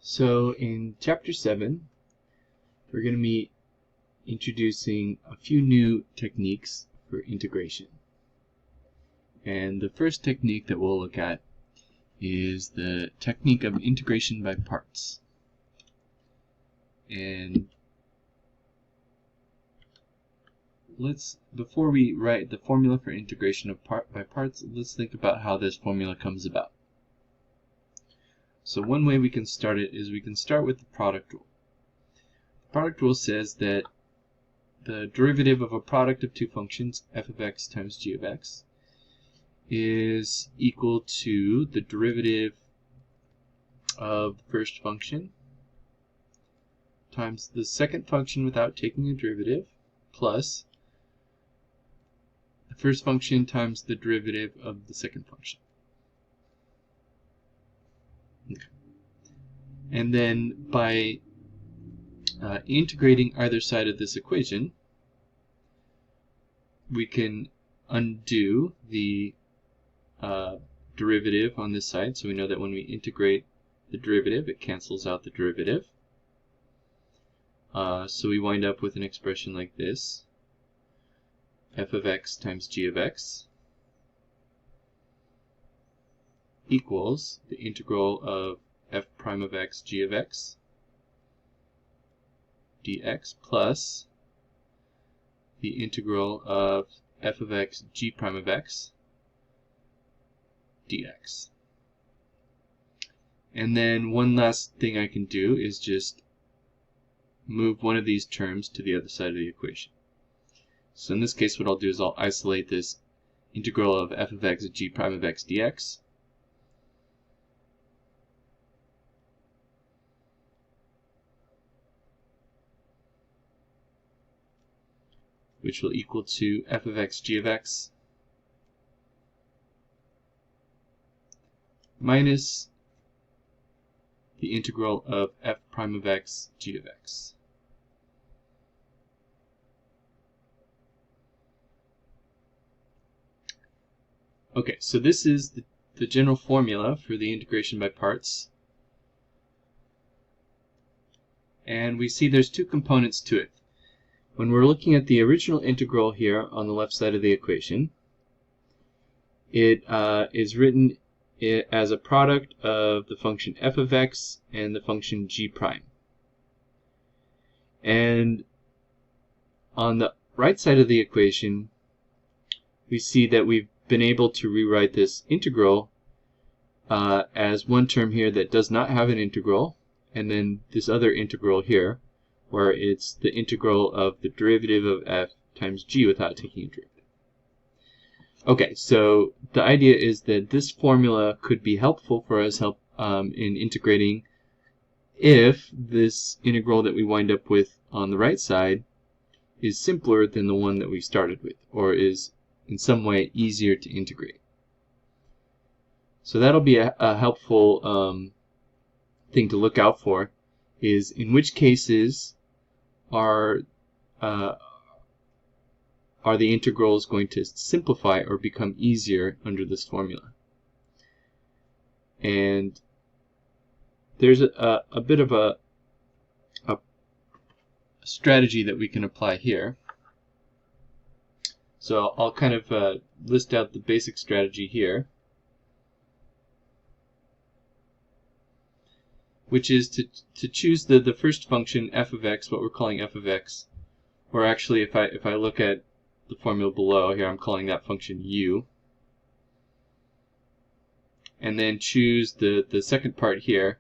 So in Chapter 7, we're going to be introducing a few new techniques for integration. And the first technique that we'll look at is the technique of integration by parts. And before we write the formula for integration of by parts, let's think about how this formula comes about. So one way we can start it is we can start with the product rule. The product rule says that the derivative of a product of two functions, f of x times g of x, is equal to the derivative of the first function times the second function without taking a derivative plus the first function times the derivative of the second function. Okay. And then by integrating either side of this equation, we can undo the derivative on this side. So we know that when we integrate the derivative, it cancels out the derivative. So we wind up with an expression like this: f of x times g of x equals the integral of f prime of x g of x dx plus the integral of f of x g prime of x dx. And then one last thing I can do is just move one of these terms to the other side of the equation. So in this case, what I'll do is I'll isolate this integral of f of x g prime of x dx, which will equal to f of x g of x minus the integral of f prime of x g of x. Okay, so this is the general formula for the integration by parts. And we see there's two components to it. When we're looking at the original integral here on the left side of the equation, it is written as a product of the function f of x and the function g prime. And on the right side of the equation, we see that we've been able to rewrite this integral as one term here that does not have an integral, and then this other integral here, where it's the integral of the derivative of f times g without taking a derivative. Okay, so the idea is that this formula could be helpful for us in integrating if this integral that we wind up with on the right side is simpler than the one that we started with, or is in some way easier to integrate. So that'll be a helpful thing to look out for, is in which cases are the integrals going to simplify or become easier under this formula. And there's a bit of a strategy that we can apply here. So I'll kind of list out the basic strategy here, which is to choose the first function f of x, what we're calling f of x, or actually if I look at the formula below here, I'm calling that function u, and then choose the second part here,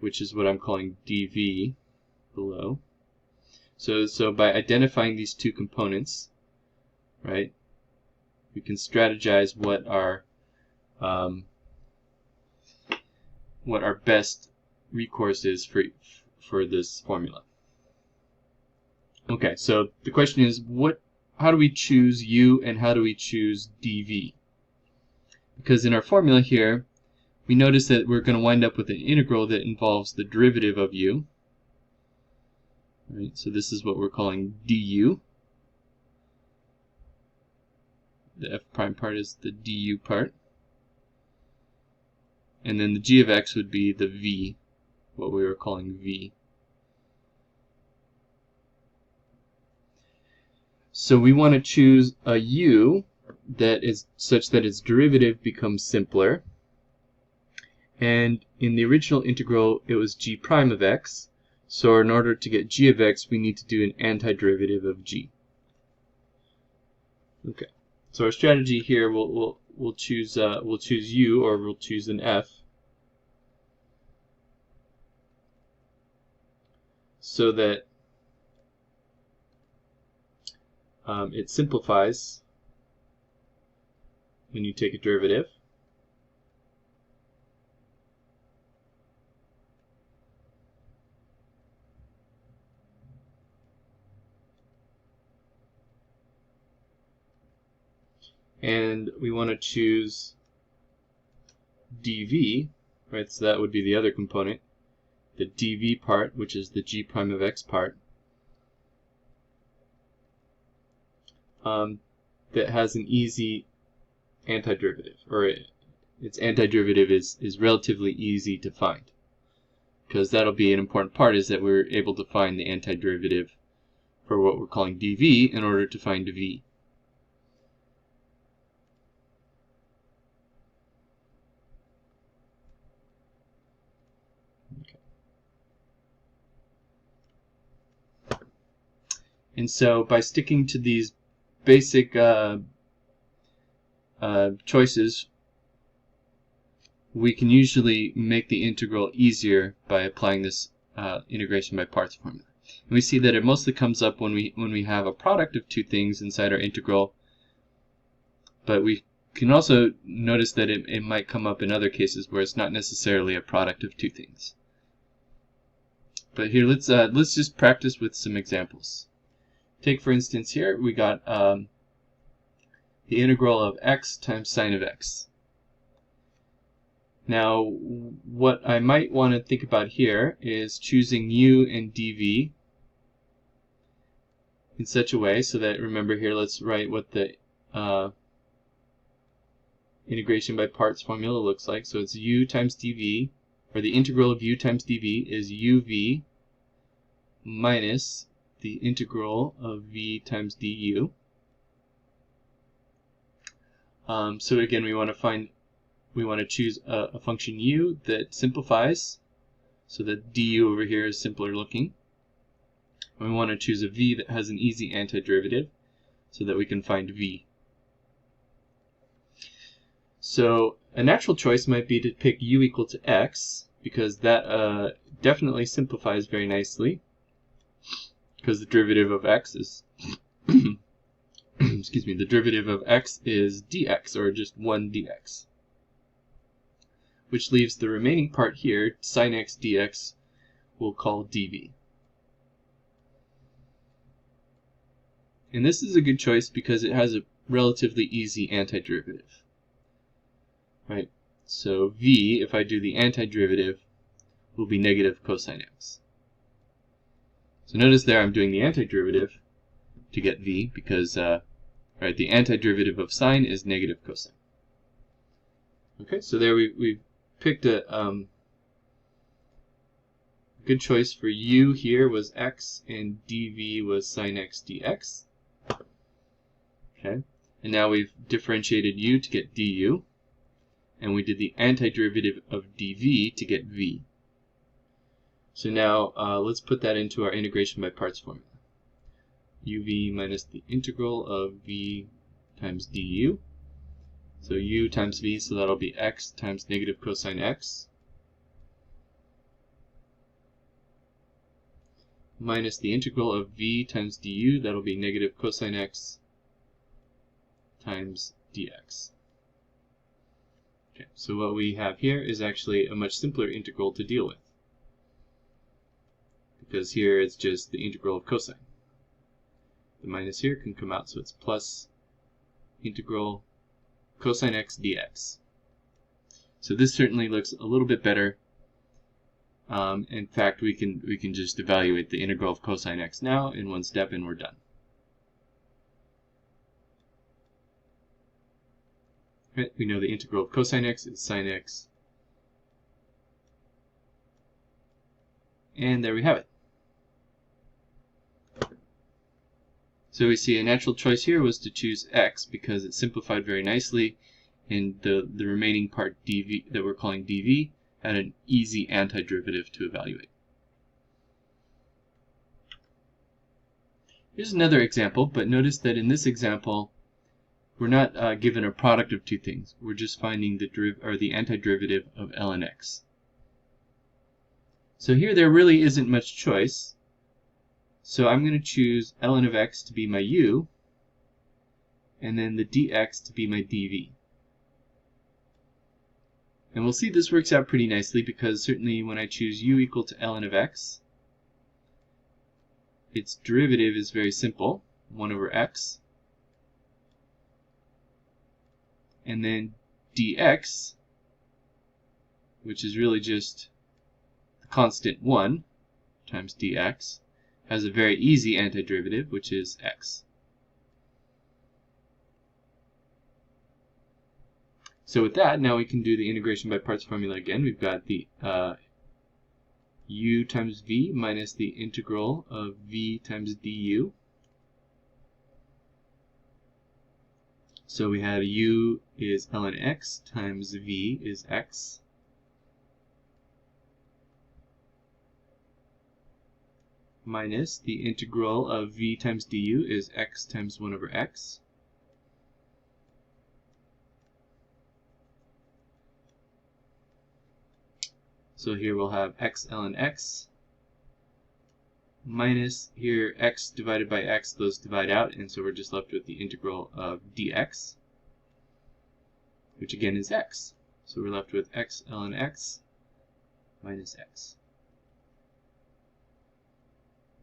which is what I'm calling dv below. So by identifying these two components, right, we can strategize what our best recourse is for this formula. Okay, so the question is, how do we choose u and how do we choose dv? Because in our formula here, we notice that we're going to wind up with an integral that involves the derivative of u. Right, so this is what we're calling du. The f prime part is the du part. And then the g of x would be the v what we were calling v. So we want to choose a u that is such that its derivative becomes simpler. And in the original integral, it was g prime of x. So in order to get g of x, we need to do an antiderivative of g. Okay. So our strategy here, we'll choose u, or we'll choose an f, so that it simplifies when you take a derivative. And we want to choose dv, right? So that would be the other component, the dv part, which is the g prime of x part, that has an easy antiderivative, or its antiderivative is relatively easy to find, because that'll be an important part, is that we're able to find the antiderivative for what we're calling dv in order to find v. And so by sticking to these basic choices, we can usually make the integral easier by applying this integration by parts formula. And we see that it mostly comes up when we have a product of two things inside our integral, but we can also notice that it might come up in other cases where it's not necessarily a product of two things. But here, let's just practice with some examples. Take, for instance, here we got the integral of x times sine of x. Now, what I might want to think about here is choosing u and dv in such a way so that, remember here, let's write what the integration by parts formula looks like. So it's u times dv, or the integral of u times dv is uv minus the integral of v times du. So again, we want to choose a function u that simplifies, so that du over here is simpler looking. And we want to choose a v that has an easy antiderivative, so that we can find v. So a natural choice might be to pick u equal to x, because that definitely simplifies very nicely, because the derivative of x is excuse me, the derivative of x is dx, or just 1 dx, which leaves the remaining part here, sine x dx, we'll call dv. And this is a good choice because it has a relatively easy antiderivative, right? So v, if I do the antiderivative, will be negative cosine x. So notice there I'm doing the antiderivative to get v, because right, the antiderivative of sine is negative cosine. Okay, so there we've picked a good choice for u here was x, and dv was sine x dx. Okay, and now we've differentiated u to get du, and we did the antiderivative of dv to get v. So now let's put that into our integration by parts formula. uv minus the integral of v times du. So u times v, so that'll be x times negative cosine x, minus the integral of v times du, that'll be negative cosine x times dx. Okay, so what we have here is actually a much simpler integral to deal with, because here it's just the integral of cosine. The minus here can come out, so it's plus integral cosine x dx. So this certainly looks a little bit better. In fact, we can just evaluate the integral of cosine x now in one step, and we're done. Right, we know the integral of cosine x is sine x And there we have it. So we see a natural choice here was to choose x because it simplified very nicely, and the remaining part dv that we're calling dv had an easy antiderivative to evaluate. Here's another example, but notice that in this example we're not given a product of two things. We're just finding the antiderivative of ln x. So here there really isn't much choice. So I'm going to choose ln of x to be my u, and then the dx to be my dv. And we'll see this works out pretty nicely because certainly when I choose u equal to ln of x, its derivative is very simple, 1 over x. And then dx, which is really just the constant 1 times dx, has a very easy antiderivative, which is x. So with that, now we can do the integration by parts formula again. We've got the u times v minus the integral of v times du. So we have u is ln x times v is x. Minus the integral of v times du is x times 1 over x. So here we'll have x ln x minus here x divided by x, those divide out, and so we're just left with the integral of dx, which again is x. So we're left with x ln x minus x.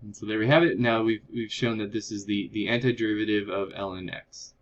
And so there we have it. Now we've shown that this is the antiderivative of ln x.